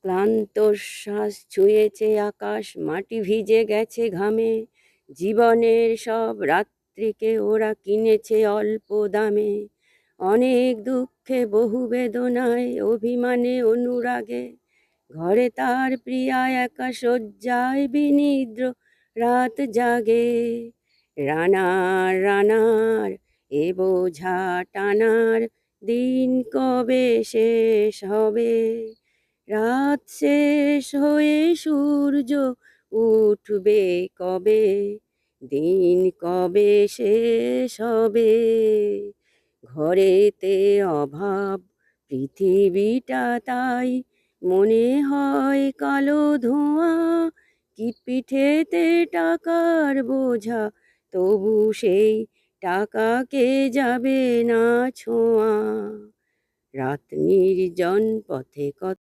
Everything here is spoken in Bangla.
ক্লান্ত শ্বাস ছুঁয়েছে আকাশ, মাটি ভিজে গেছে ঘামে। জীবনের সব রাত্রিকে ওরা কিনেছে অল্প দামে। অনেক দুঃখে, বহু বেদনায়, অভিমানে, অনুরাগে। ঘরে তার প্রিয়া একা শয্যায় বিনিদ্র রাত জাগে। রানার রানার এ বোঝা টানার দিন কবে শেষ হবে? রাত শেষ হয়ে সূর্য উঠবে কবে? দিন কবে শেষ হবে? ঘরেতে অভাব, পৃথিবীটা তাই মনে হয় কালো ধোঁয়া। কি পিঠেতে টাকার বোঝা, তবু সেই টাকাকে যাবে না ছোঁয়া। রাত নির্জন পথে কত